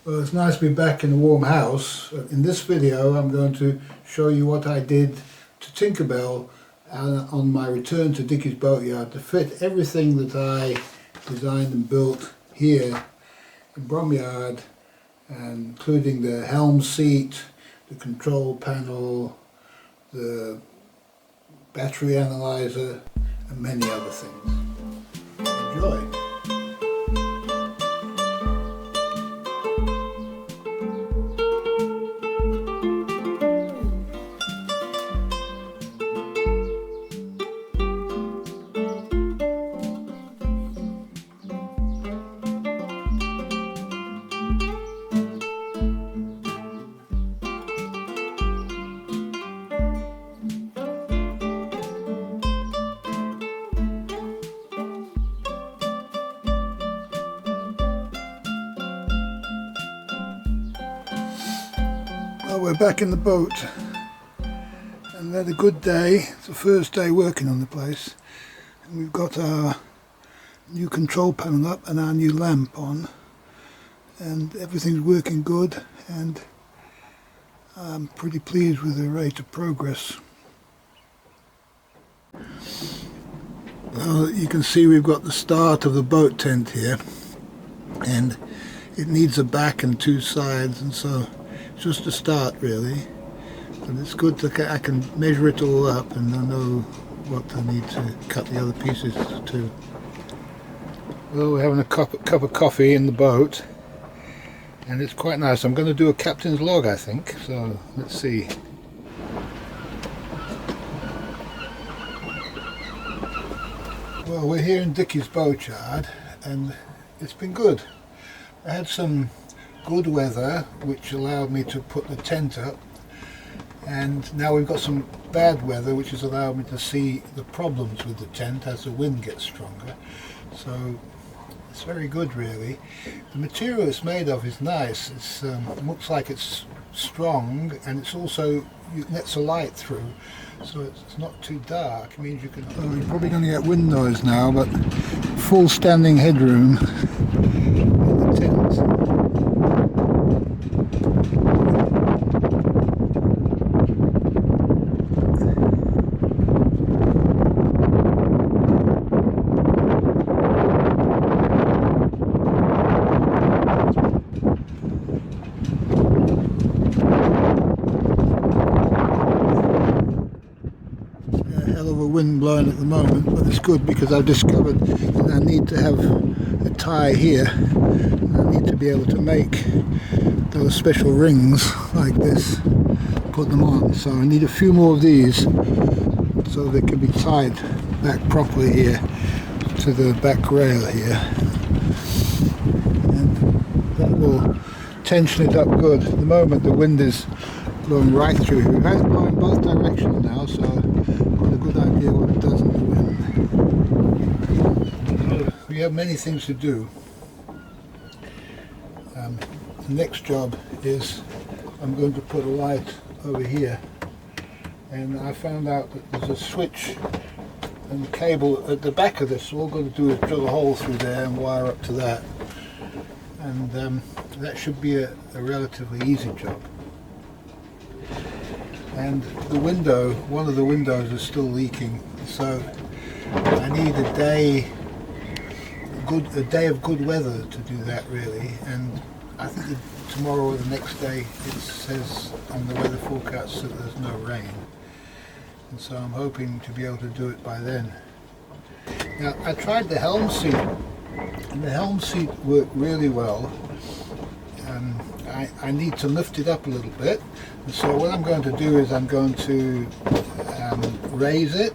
Well, it's nice to be back in a warm house. In this video I'm going to show you what I did to Tinkerbelle on my return to Dickies Boatyard to fit everything that I designed and built here in Bromyard, including the helm seat, the control panel, the battery analyzer and many other things. Enjoy! Well, we're back in the boat and had a good day. It's the first day working on the place, and we've got our new control panel up and our new lamp on, and everything's working good, and I'm pretty pleased with the rate of progress. Well, you can see we've got the start of the boat tent here, and it needs a back and two sides, and so just a start really, and it's good to I can measure it all up and I know what I need to cut the other pieces to. Well, we're having a cup of coffee in the boat and it's quite nice. I'm going to do a captain's log, I think, so let's see. Well, we're here in Dickies Boatyard and it's been good. I had some good weather which allowed me to put the tent up, and now we've got some bad weather which has allowed me to see the problems with the tent as the wind gets stronger. So it's very good really. The material it's made of is nice. It looks like it's strong, and it's also, it lets the light through, so it's not too dark. It means you can... Oh, you're probably going to get wind noise now, but full standing headroom in the tent. Wind blowing at the moment, but it's good because I've discovered that I need to have a tie here. I need to be able to make those special rings like this, put them on, so I need a few more of these so they can be tied back properly here to the back rail here, and that will tension it up good. At the moment the wind is blowing right through here. We've had it blowing both directions now, so I've got a good idea what it does in the wind. We have many things to do. The next job is I'm going to put a light over here, and I found out that there's a switch and the cable at the back of this, so all I'm going to do is drill a hole through there and wire up to that, and that should be a relatively easy job. And the window, one of the windows is still leaking, so I need a day of good weather to do that really, and I think tomorrow or the next day it says on the weather forecast that there's no rain, and so I'm hoping to be able to do it by then. Now, I tried the helm seat, and the helm seat worked really well. I need to lift it up a little bit, and so what I'm going to do is I'm going to raise it,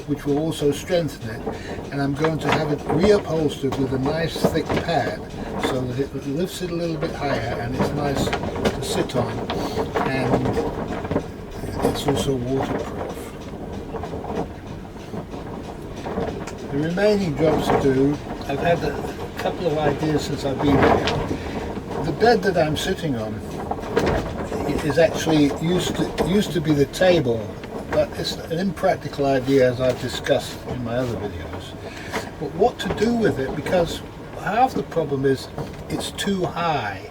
which will also strengthen it, and I'm going to have it reupholstered with a nice thick pad so that it lifts it a little bit higher and it's nice to sit on, and it's also waterproof. The remaining jobs to do, I've had a couple of ideas since I've been here. The bed that I'm sitting on is actually used to be the table, but it's an impractical idea, as I've discussed in my other videos. But what to do with it, because half the problem is it's too high.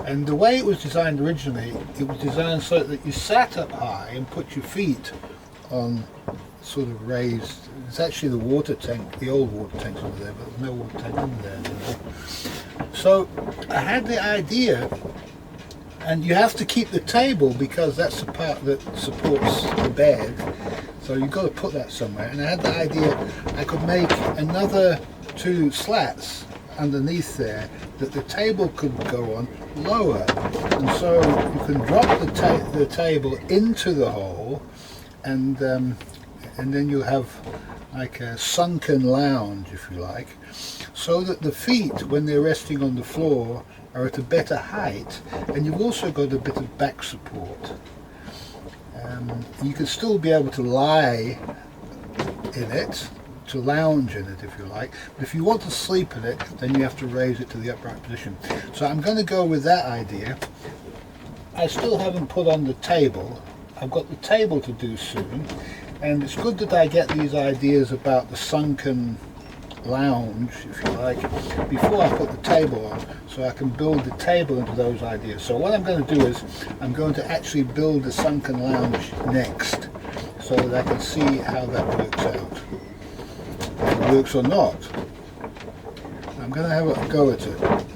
And the way it was designed originally, it was designed so that you sat up high and put your feet on sort of raised. It's actually the water tank, the old water tank's over there, but there's no water tank in there anymore. So I had the idea, and you have to keep the table because that's the part that supports the bed. So you've got to put that somewhere. And I had the idea I could make another 2 slats underneath there that the table could go on lower, and so you can drop the table into the hole, and then you'll have like a sunken lounge, if you like, so that the feet, when they're resting on the floor, are at a better height, and you've also got a bit of back support. You can still be able to lie in it, to lounge in it if you like, but if you want to sleep in it, then you have to raise it to the upright position. So I'm going to go with that idea. I still haven't put on the table. I've got the table to do soon, and it's good that I get these ideas about the sunken lounge, if you like, before I put the table on, so I can build the table into those ideas. So what I'm going to do is I'm going to actually build the sunken lounge next, so that I can see how that works out. If it works or not. I'm going to have a go at it.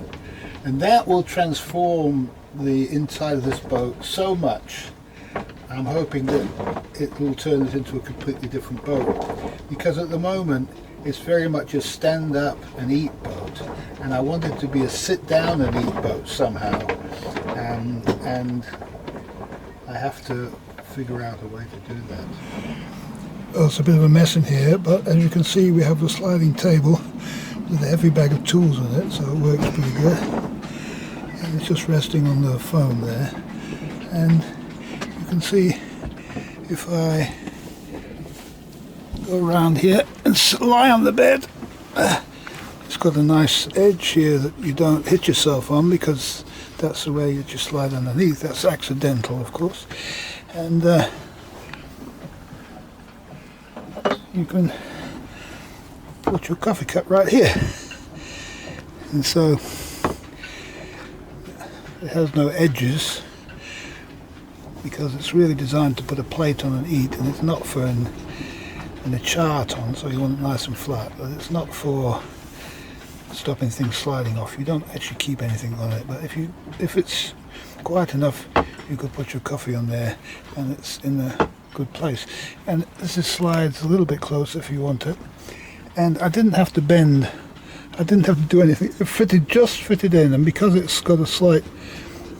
And that will transform the inside of this boat so much. I'm hoping that it will turn it into a completely different boat, because at the moment it's very much a stand up and eat boat, and I want it to be a sit down and eat boat somehow, and I have to figure out a way to do that. Well, it's a bit of a mess in here, but as you can see we have a sliding table with a heavy bag of tools on it, so it works pretty good, and it's just resting on the foam there. And you can see if I go around here and lie on the bed, it's got a nice edge here that you don't hit yourself on, because that's the way that you slide underneath. That's accidental, of course, and you can put your coffee cup right here, and so it has no edges because it's really designed to put a plate on and eat, and it's not for an a chart on, so you want it nice and flat, but it's not for stopping things sliding off. You don't actually keep anything on it, but if it's quiet enough, you could put your coffee on there and it's in a good place. And this slides a little bit closer if you want it, and I didn't have to bend, I didn't have to do anything. It just fitted in, and because it's got a slight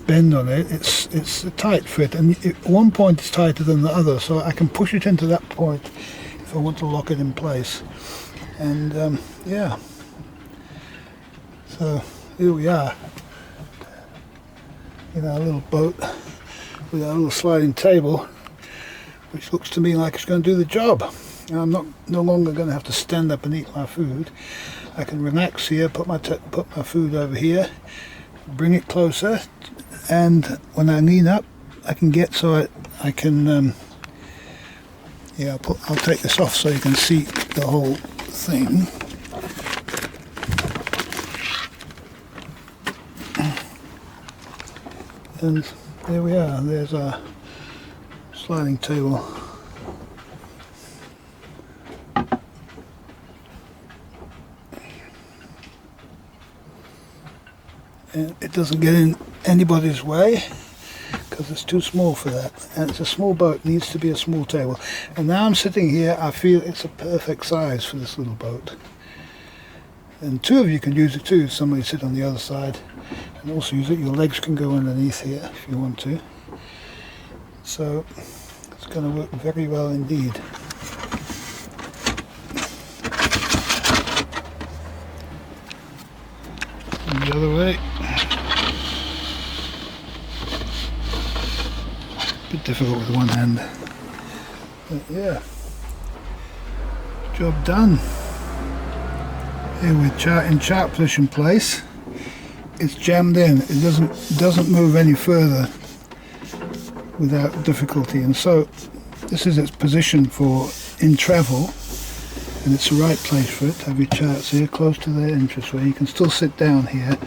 bend on it, it's a tight fit, and one point is tighter than the other, so I can push it into that point if I want to lock it in place. And yeah, so here we are in our little boat with our little sliding table, which looks to me like it's going to do the job. And I'm no longer going to have to stand up and eat my food. I can relax here, put my food over here, bring it closer, and when I lean up, I can get so I can. Yeah, I'll take this off so you can see the whole thing. And there we are. There's our sliding table. And it doesn't get in anybody's way because it's too small for that, and it's a small boat, it needs to be a small table. And now I'm sitting here, I feel it's a perfect size for this little boat, and two of you can use it too. Somebody sit on the other side and also use it. Your legs can go underneath here if you want to, so it's going to work very well indeed. And the other way. Bit difficult with one hand, but yeah, job done. Here we're in chart position place. It's jammed in. It doesn't move any further without difficulty, and so this is its position for in travel, and it's the right place for it to have your charts here close to the entranceway. You can still sit down here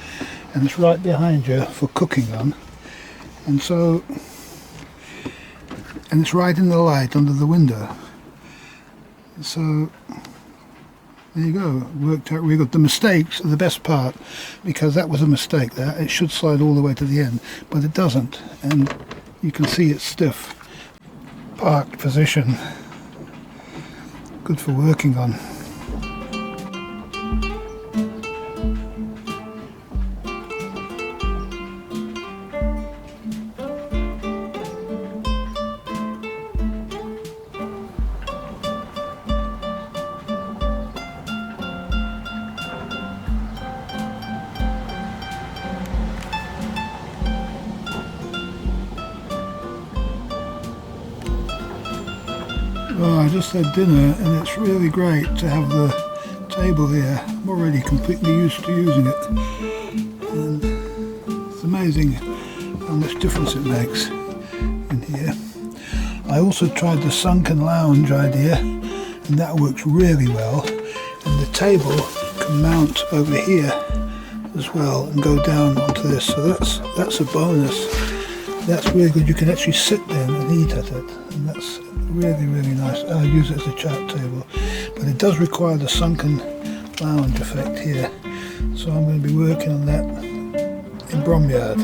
and it's right behind you for cooking on, and it's right in the light under the window. So there you go, worked out really good. The mistakes are the best part, because that was a mistake there. It should slide all the way to the end, but it doesn't, and you can see it's stiff. Parked position, good for working on. Well, I just had dinner, and it's really great to have the table here. I'm already completely used to using it, and it's amazing how much difference it makes in here. I also tried the Sunken Lounge idea, and that works really well, and the table can mount over here as well and go down onto this, so that's a bonus. That's really good. You can actually sit there and eat at it, and that's really, really nice. I use it as a chat table, but it does require the Sunken Lounge effect here, so I'm going to be working on that in Bromyard.